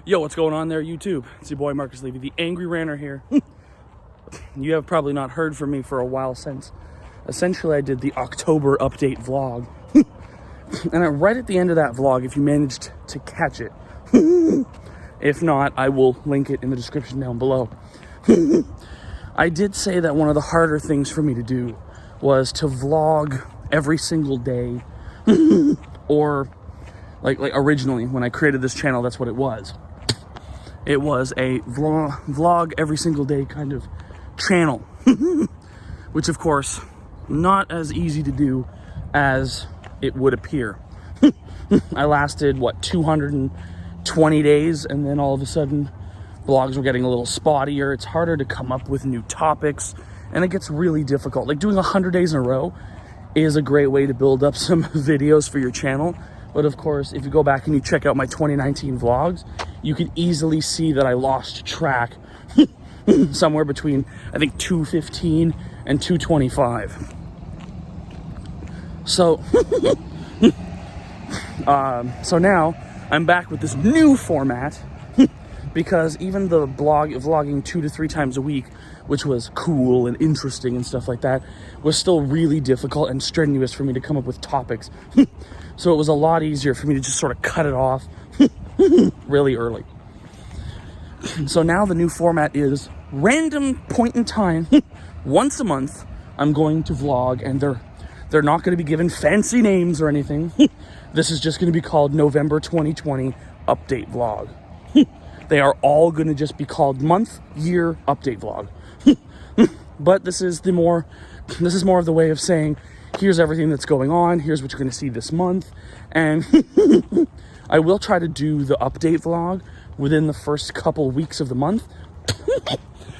Yo, what's going on there, YouTube? It's your boy Marcus Levy, the Angry Ranter here. You have probably not heard from me for a while since essentially I did the October update vlog. And right at the end of that vlog, if you managed to catch it, if not, I will link it in the description down below. I did say that one of the harder things for me to do was to vlog every single day, or like originally when I created this channel, that's what it was. It was a vlog every single day kind of channel, which of course, not as easy to do as it would appear. I lasted, 220 days, and then all of a sudden, vlogs were getting a little spottier. It's harder to come up with new topics, and it gets really difficult. Like doing 100 days in a row is a great way to build up some videos for your channel. But of course, if you go back and you check out my 2019 vlogs, you can easily see that I lost track somewhere between, I think, 215 and 225. So, so now I'm back with this new format because even the vlogging 2 to 3 times a week, which was cool and interesting and stuff like that, was still really difficult and strenuous for me to come up with topics. So it was a lot easier for me to just sort of cut it off really early. So now the new format is random point in time, once a month, I'm going to vlog, and they're not going to be given fancy names or anything. This is just going to be called November 2020 Update Vlog. They are all going to just be called month, year, update vlog. But this is more of the way of saying, here's everything that's going on, here's what you're going to see this month. And I will try to do the update vlog within the first couple weeks of the month.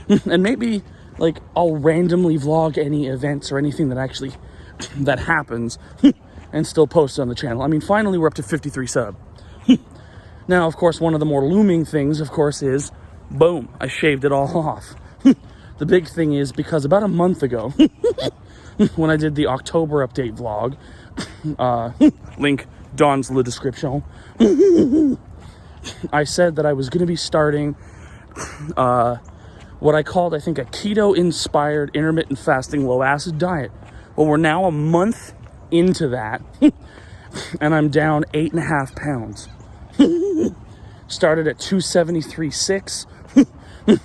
And maybe like I'll randomly vlog any events or anything that happens and still post it on the channel. I mean, finally we're up to 53 sub. Now, of course, one of the more looming things, of course, is boom, I shaved it all off. The big thing is because about a month ago, when I did the October update vlog, link Don's the description, I said that I was going to be starting what I called, I think, a keto-inspired intermittent fasting low-acid diet. Well, we're now a month into that, and I'm down 8.5 pounds. Started at 273.6,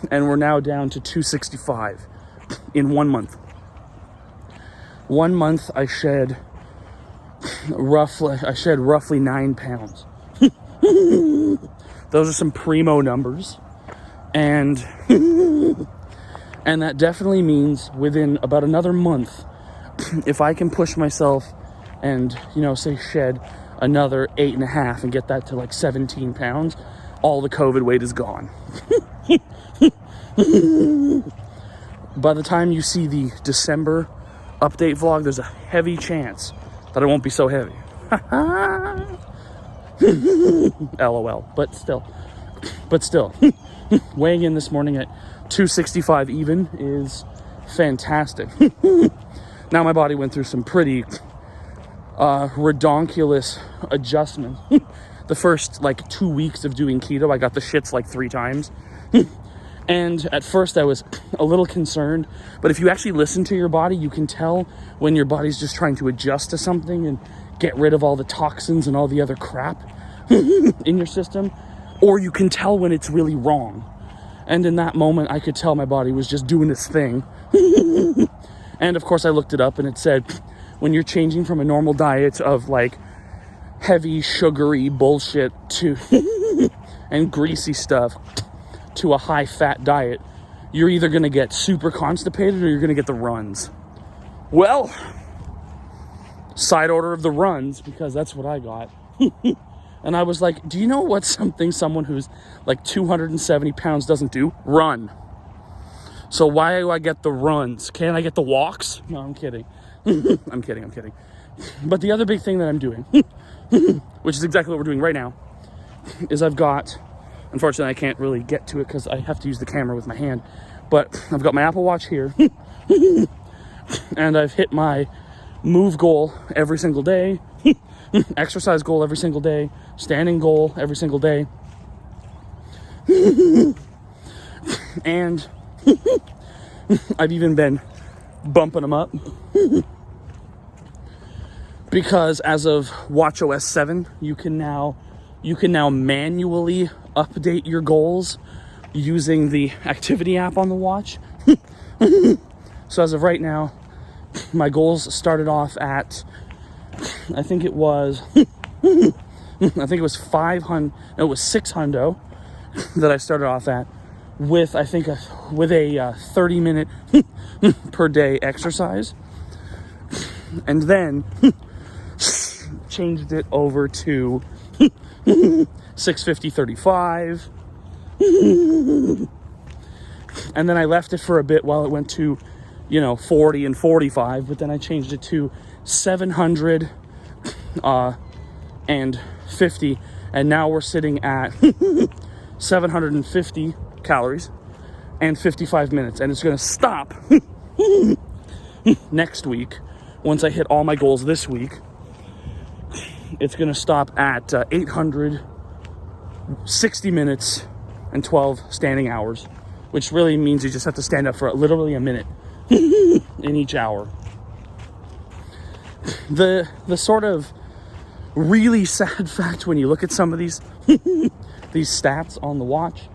and we're now down to 265 in 1 month. 1 month, I shed roughly 9 pounds. Those are some primo numbers, and that definitely means within about another month, if I can push myself and, say shed another 8.5 and get that to like 17 pounds, all the COVID weight is gone. By the time you see the December update vlog, there's a heavy chance that I won't be so heavy. LOL. But still, weighing in this morning at 265 even is fantastic. Now my body went through some pretty redonkulous adjustment. The first 2 weeks of doing keto, I got the shits 3 times. And at first I was a little concerned, but if you actually listen to your body, you can tell when your body's just trying to adjust to something and get rid of all the toxins and all the other crap in your system, or you can tell when it's really wrong. And in that moment, I could tell my body was just doing its thing. And of course I looked it up, and it said when you're changing from a normal diet of heavy sugary bullshit to and greasy stuff to a high fat diet, you're either going to get super constipated or you're going to get the runs. Well, side order of the runs, because that's what I got. And I was like, do you know what someone who's 270 pounds doesn't do? Run. So why do I get the runs? Can't I get the walks? No, I'm kidding. I'm kidding. But the other big thing that I'm doing, which is exactly what we're doing right now, is I've got, unfortunately I can't really get to it because I have to use the camera with my hand, but I've got my Apple Watch here, and I've hit my move goal every single day, exercise goal every single day, standing goal every single day. And I've even been bumping them up because as of watchOS 7, you can now manually update your goals using the activity app on the watch. So as of right now, my goals started off at, I think it was 500, no, it was 600 that I started off at, with I think a 30-minute per day exercise, and then changed it over to 650/35, and then I left it for a bit while it went to 40 and 45, but then I changed it to 700 and 50, and now we're sitting at 750 calories and 55 minutes, and it's going to stop next week. Once I hit all my goals this week, it's going to stop at 860 minutes and 12 standing hours, which really means you just have to stand up for literally a minute in each hour. The sort of really sad fact when you look at some of these these stats on the watch,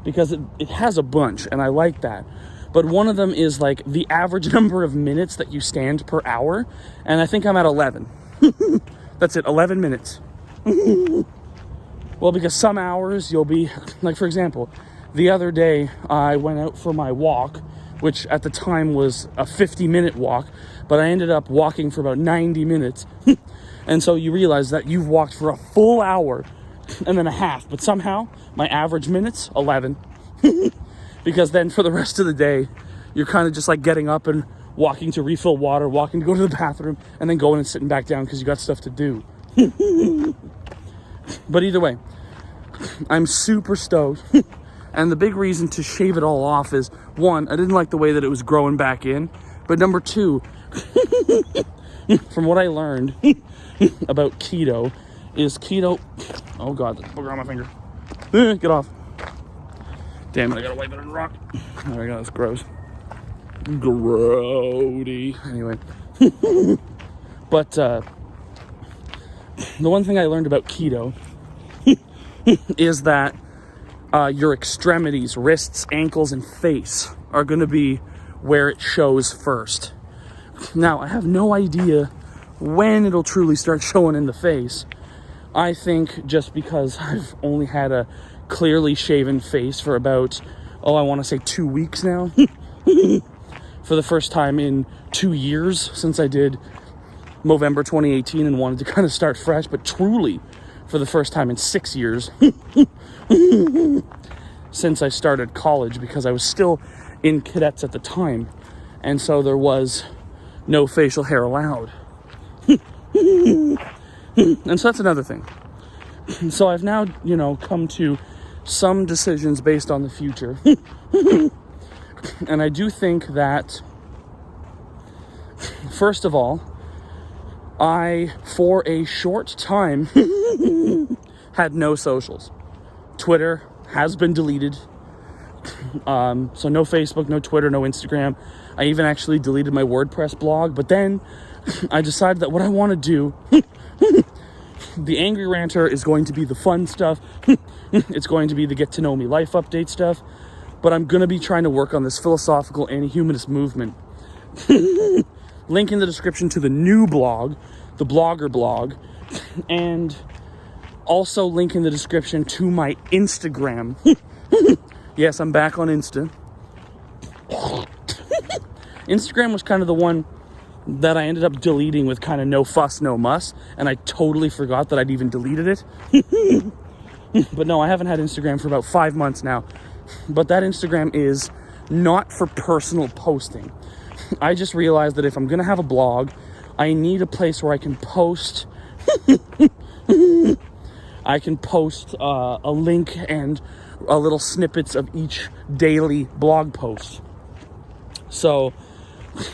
because it has a bunch, and I like that, but one of them is like the average number of minutes that you stand per hour, and I think I'm at 11. That's it, 11 minutes. Well, because some hours you'll be, like for example, the other day I went out for my walk, which at the time was a 50-minute walk, but I ended up walking for about 90 minutes. And so you realize that you've walked for a full hour and then a half, but somehow my average minutes, 11. Because then for the rest of the day, you're kind of just like getting up and walking to refill water, walking to go to the bathroom, and then going and sitting back down because you got stuff to do. But either way, I'm super stoked. And the big reason to shave it all off is, one, I didn't like the way that it was growing back in. But number two, from what I learned about keto, is keto... Oh God, there's a booger on my finger. Get off. Damn it, I gotta wipe it on the rock. There we go, that's gross. Grody. Anyway. But the one thing I learned about keto is that your extremities, wrists, ankles, and face are going to be where it shows first. Now, I have no idea when it'll truly start showing in the face. I think just because I've only had a clearly shaven face for about, I want to say 2 weeks now. For the first time in 2 years since I did Movember 2018 and wanted to kind of start fresh, but truly for the first time in 6 years since I started college, because I was still in cadets at the time, and so there was no facial hair allowed. And so that's another thing. So I've now, come to some decisions based on the future. And I do think that, first of all, I, for a short time, had no socials. Twitter has been deleted. So no Facebook, no Twitter, no Instagram. I even actually deleted my WordPress blog. But then I decided that what I want to do, The Angry Ranter is going to be the fun stuff. It's going to be the get to know me life update stuff. But I'm going to be trying to work on this philosophical anti-humanist movement. Link in the description to the new blog, the Blogger blog, and also link in the description to my Instagram. Yes, I'm back on Insta. Instagram was kind of the one that I ended up deleting with kind of no fuss, no muss, and I totally forgot that I'd even deleted it. But no, I haven't had Instagram for about 5 months now. But that Instagram is not for personal posting. I just realized that if I'm going to have a blog, I need a place where I can post a link and a little snippets of each daily blog post. So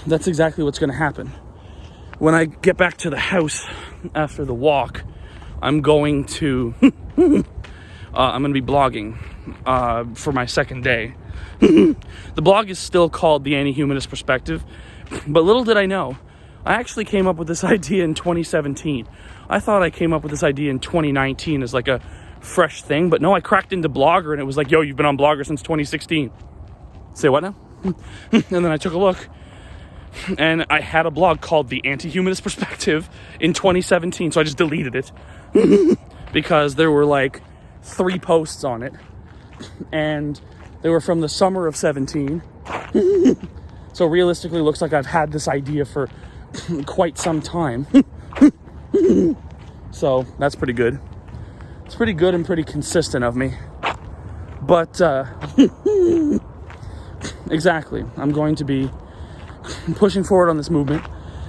that's exactly what's going to happen. When I get back to the house after the walk, I'm going to be blogging. for my second day. The blog is still called The Anti-Humanist Perspective, but little did I know, I actually came up with this idea in 2017. I thought I came up with this idea in 2019 as like a fresh thing, but no, I cracked into Blogger and it was like, yo, you've been on Blogger since 2016. Say what now? And then I took a look and I had a blog called The Anti-Humanist Perspective in 2017, so I just deleted it because there were like 3 posts on it and they were from the summer of 17. So realistically, it looks like I've had this idea for quite some time. So that's pretty good. It's pretty good and pretty consistent of me. But exactly, I'm going to be pushing forward on this movement,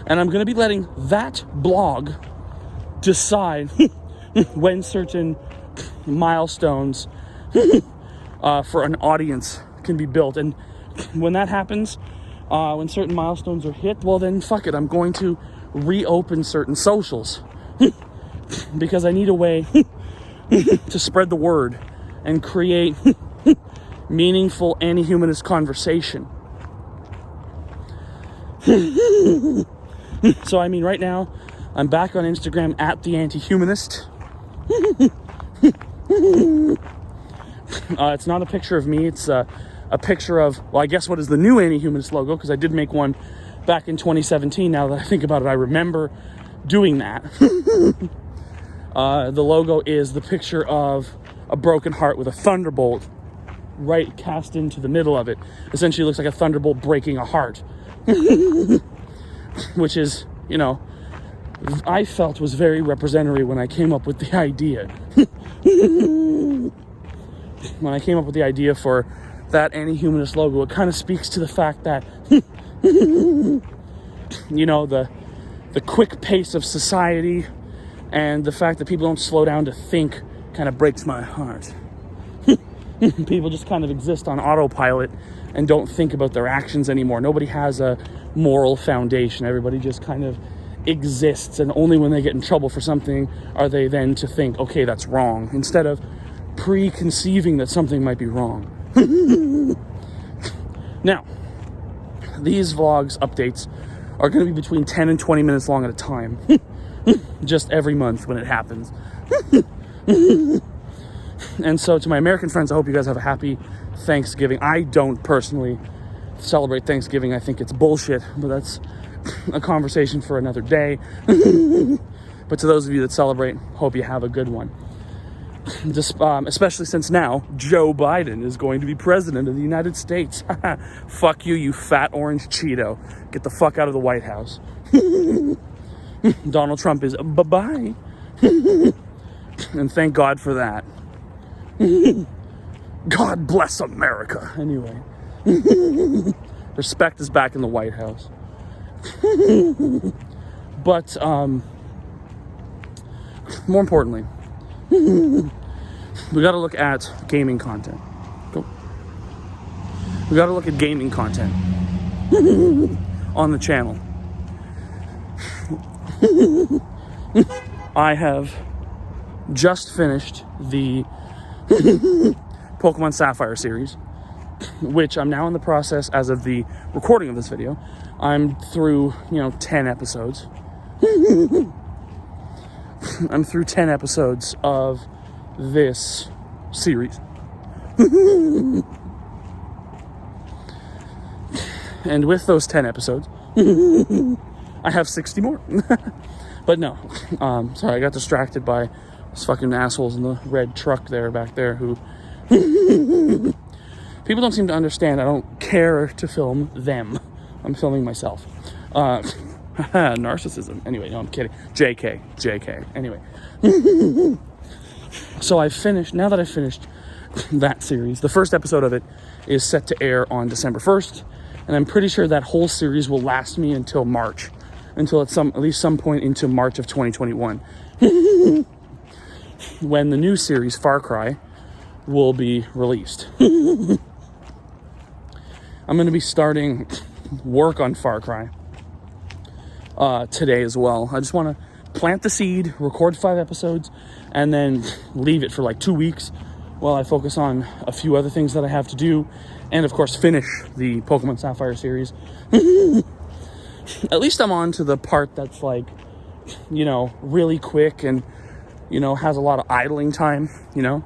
and I'm going to be letting that blog decide when certain milestones for an audience can be built. And when that happens, when certain milestones are hit, well then fuck it, I'm going to reopen certain socials because I need a way to spread the word and create meaningful anti-humanist conversation. So I mean, right now I'm back on Instagram at The Anti-Humanist. It's not a picture of me, it's a picture of, well, I guess what is the new anti-humanist logo, because I did make one back in 2017. Now that I think about it, I remember doing that. The logo is the picture of a broken heart with a thunderbolt right cast into the middle of it. Essentially looks like a thunderbolt breaking a heart. Which is, you know, I felt was very representative when I came up with the idea. When I came up with the idea for that anti-humanist logo, it kind of speaks to the fact that, you know, the quick pace of society and the fact that people don't slow down to think kind of breaks my heart. People just kind of exist on autopilot and don't think about their actions anymore. Nobody has a moral foundation. Everybody just kind of exists, and only when they get in trouble for something are they then to think, okay, that's wrong, instead of preconceiving that something might be wrong. Now, these vlogs updates are going to be between 10 and 20 minutes long at a time. Just every month when it happens. And so to my American friends, I hope you guys have a happy Thanksgiving. I don't personally celebrate Thanksgiving. I think it's bullshit, but that's a conversation for another day. But to those of you that celebrate, hope you have a good one. Just, especially since now Joe Biden is going to be president of the United States. Fuck you, you fat orange Cheeto. Get the fuck out of the White House. Donald Trump is bye-bye. And thank God for that. God bless America. Anyway. Respect is back in the White House. But, more importantly, we gotta look at gaming content. Go. We gotta look at gaming content on the channel. I have just finished the Pokemon Sapphire series, which I'm now in the process, as of the recording of this video, I'm through, 10 episodes. I'm through 10 episodes of this series. And with those 10 episodes, I have 60 more. But no, sorry, I got distracted by those fucking assholes in the red truck back there who... People don't seem to understand I don't care to film them. I'm filming myself. Narcissism. Anyway, no, I'm kidding. JK. Anyway. So now that I've finished that series, the first episode of it is set to air on December 1st, and I'm pretty sure that whole series will last me until March, until at least some point into March of 2021, when the new series, Far Cry, will be released. I'm going to be starting work on Far Cry today as well. I just want to plant the seed, record 5 episodes, and then leave it for like 2 weeks while I focus on a few other things that I have to do, and of course finish the Pokemon Sapphire series. At least I'm on to the part that's like, you know, really quick and, you know, has a lot of idling time, you know.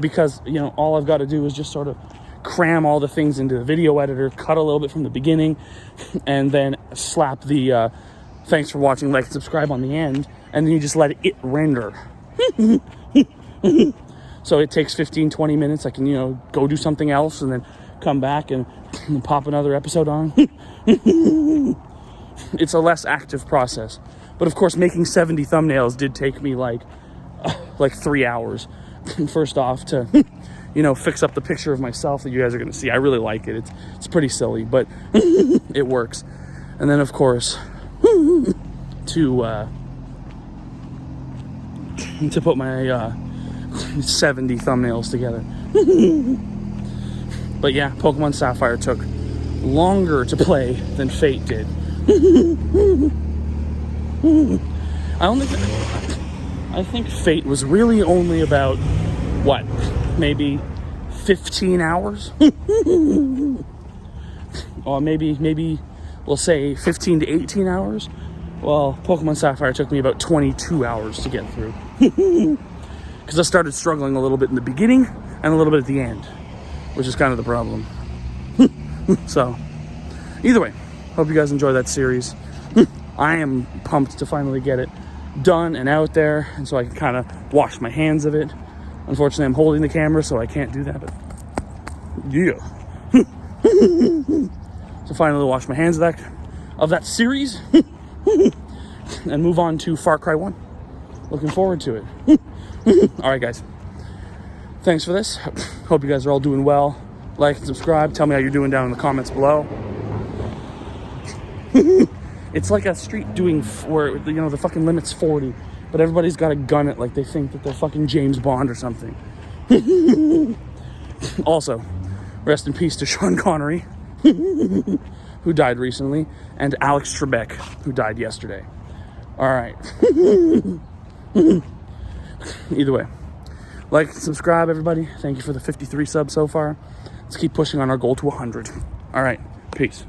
Because, you know, all I've got to do is just sort of cram all the things into the video editor, cut a little bit from the beginning, and then slap the thanks for watching, like, subscribe on the end, and then you just let it render. So it takes 15-20 minutes. I can, you know, go do something else and then come back and pop another episode on. It's a less active process. But of course, making 70 thumbnails did take me like 3 hours. First off, to, you know, fix up the picture of myself that you guys are going to see. I really like it. It's pretty silly, but it works. And then, of course, to put my 70 thumbnails together. But yeah, Pokemon Sapphire took longer to play than Fate did. I think Fate was really only about, what, maybe 15 hours? Or maybe we'll say 15 to 18 hours. Well, Pokemon Sapphire took me about 22 hours to get through. Because I started struggling a little bit in the beginning and a little bit at the end, which is kind of the problem. So, either way, hope you guys enjoy that series. I am pumped to finally get it done and out there, and so I can kind of wash my hands of it. Unfortunately, I'm holding the camera, so I can't do that, but yeah. So finally wash my hands of that series and move on to Far Cry 1. Looking forward to it. Alright guys, thanks for this. Hope you guys are all doing well. Like and subscribe. Tell me how you're doing down in the comments below. It's like a street doing where, you know, the fucking limit's 40, but everybody's got a gun at, like, they think that they're fucking James Bond or something. Also, rest in peace to Sean Connery, who died recently, and Alex Trebek, who died yesterday. Alright. Either way, like and subscribe, everybody. Thank you for the 53 subs so far. Let's keep pushing on our goal to 100. Alright, peace.